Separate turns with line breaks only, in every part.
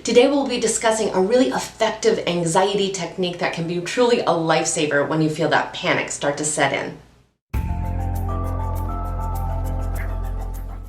Today we'll be discussing a really effective anxiety technique that can be truly a lifesaver when you feel that panic start to set in.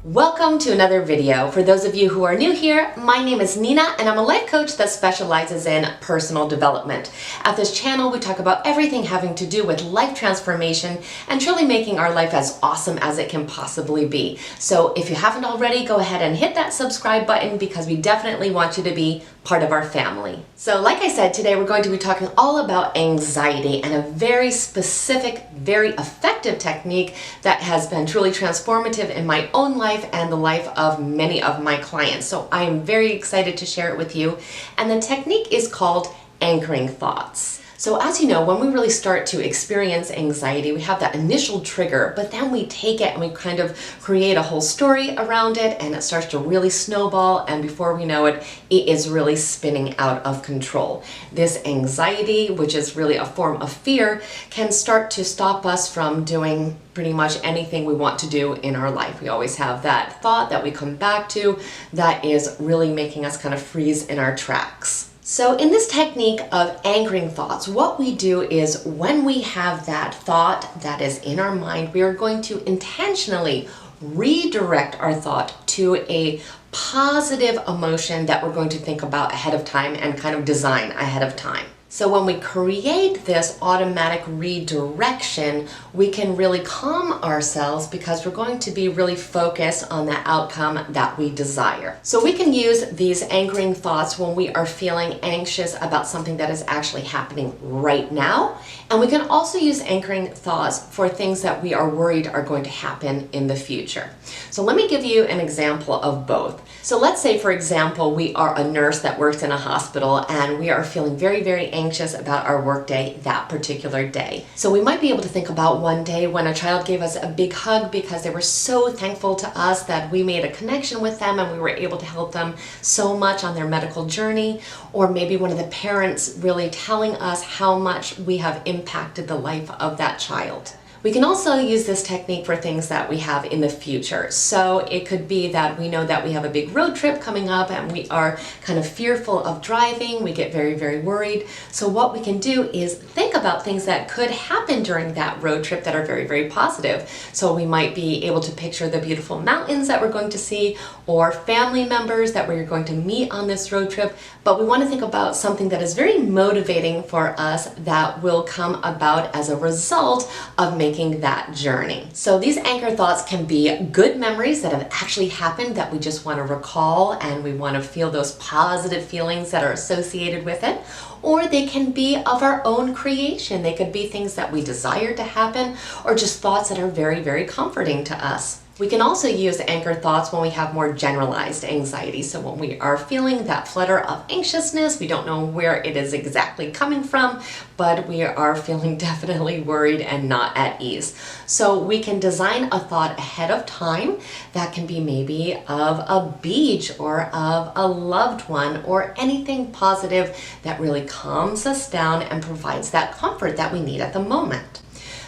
Welcome to another video. For those of you who are new here, my name is Nina and I'm a life coach that specializes in personal development. At this channel, we talk about everything having to do with life transformation and truly making our life as awesome as it can possibly be. So if you haven't already, go ahead and hit that subscribe button because we definitely want you to be part of our family. So like I said, today we're going to be talking all about anxiety and a very specific, very effective technique that has been truly transformative in my own life and the life of many of my clients. So I am very excited to share it with you. And the technique is called anchoring thoughts. So as you know, when we really start to experience anxiety, we have that initial trigger, but then we take it and we kind of create a whole story around it and it starts to really snowball, and before we know it, it is really spinning out of control. This anxiety, which is really a form of fear, can start to stop us from doing pretty much anything we want to do in our life. We always have that thought that we come back to that is really making us kind of freeze in our tracks. So in this technique of anchoring thoughts, what we do is when we have that thought that is in our mind, we are going to intentionally redirect our thought to a positive emotion that we're going to think about ahead of time and kind of design ahead of time. So when we create this automatic redirection, we can really calm ourselves because we're going to be really focused on the outcome that we desire. So we can use these anchoring thoughts when we are feeling anxious about something that is actually happening right now. And we can also use anchoring thoughts for things that we are worried are going to happen in the future. So let me give you an example of both. So let's say, for example, we are a nurse that works in a hospital and we are feeling very, very anxious about our workday that particular day. So we might be able to think about one day when a child gave us a big hug because they were so thankful to us that we made a connection with them and we were able to help them so much on their medical journey. Or maybe one of the parents really telling us how much we have impacted the life of that child. We can also use this technique for things that we have in the future. So it could be that we know that we have a big road trip coming up and we are kind of fearful of driving. We get very, very worried. So what we can do is think about things that could happen during that road trip that are very, very positive. So we might be able to picture the beautiful mountains that we're going to see or family members that we're going to meet on this road trip. But we want to think about something that is very motivating for us that will come about as a result of making that journey. So these anchor thoughts can be good memories that have actually happened that we just want to recall and we want to feel those positive feelings that are associated with it. Or they can be of our own creation. They could be things that we desire to happen or just thoughts that are very, very comforting to us. We can also use anchor thoughts when we have more generalized anxiety. So when we are feeling that flutter of anxiousness, we don't know where it is exactly coming from, but we are feeling definitely worried and not at ease. So we can design a thought ahead of time that can be maybe of a beach or of a loved one or anything positive that really calms us down and provides that comfort that we need at the moment.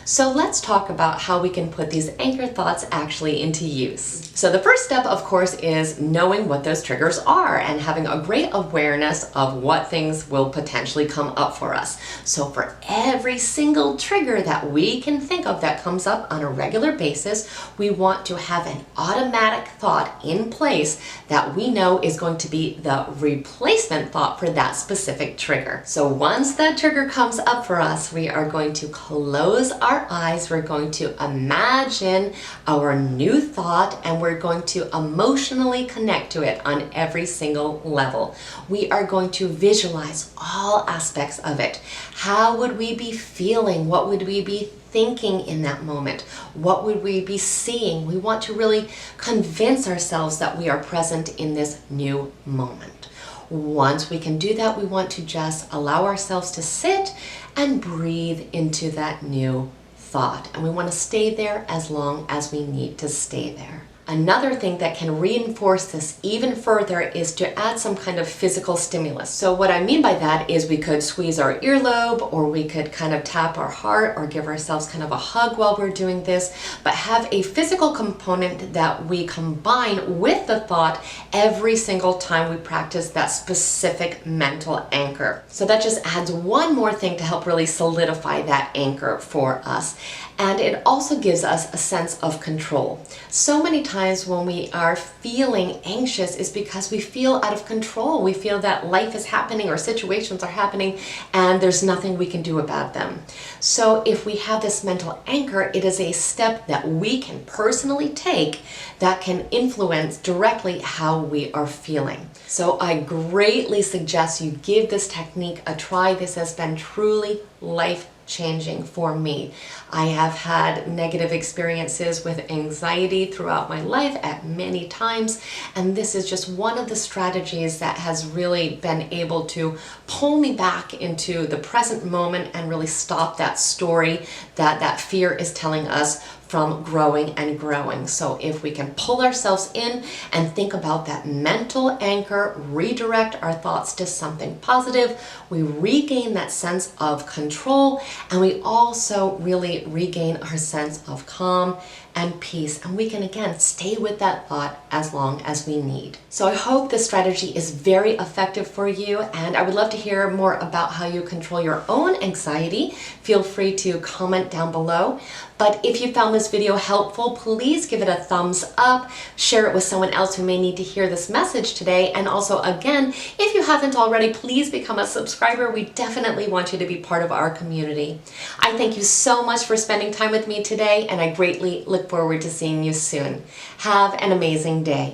So let's talk about how we can put these anchor thoughts actually into use. So the first step, of course, is knowing what those triggers are and having a great awareness of what things will potentially come up for us. So for every single trigger that we can think of that comes up on a regular basis, we want to have an automatic thought in place that we know is going to be the replacement thought for that specific trigger. So once that trigger comes up for us, we are going to close our eyes, we're going to imagine our new thought, and we're going to emotionally connect to it on every single level. We are going to visualize all aspects of it. How would we be feeling? What would we be thinking in that moment? What would we be seeing? We want to really convince ourselves that we are present in this new moment. Once we can do that, we want to just allow ourselves to sit and breathe into that new thought. And we want to stay there as long as we need to stay there. Another thing that can reinforce this even further is to add some kind of physical stimulus. So what I mean by that is we could squeeze our earlobe, or we could kind of tap our heart or give ourselves kind of a hug while we're doing this, but have a physical component that we combine with the thought every single time we practice that specific mental anchor. So that just adds one more thing to help really solidify that anchor for us. And it also gives us a sense of control. So many times when we are feeling anxious is because we feel out of control. We feel that life is happening or situations are happening and there's nothing we can do about them. So if we have this mental anchor, it is a step that we can personally take that can influence directly how we are feeling. So I greatly suggest you give this technique a try. This has been truly life-changing for me. I have had negative experiences with anxiety throughout my life at many times, and this is just one of the strategies that has really been able to pull me back into the present moment and really stop that story that fear is telling us from growing and growing. So if we can pull ourselves in and think about that mental anchor, redirect our thoughts to something positive, we regain that sense of control, and we also really regain our sense of calm and peace, and we can again stay with that thought as long as we need. So I hope this strategy is very effective for you, and I would love to hear more about how you control your own anxiety. Feel free to comment down below. But if you found this video helpful, please give it a thumbs up, share it with someone else who may need to hear this message today, and also again, if you haven't already, please become a subscriber. We definitely want you to be part of our community. I thank you so much for spending time with me today, and I greatly look forward to seeing you soon. Have an amazing day.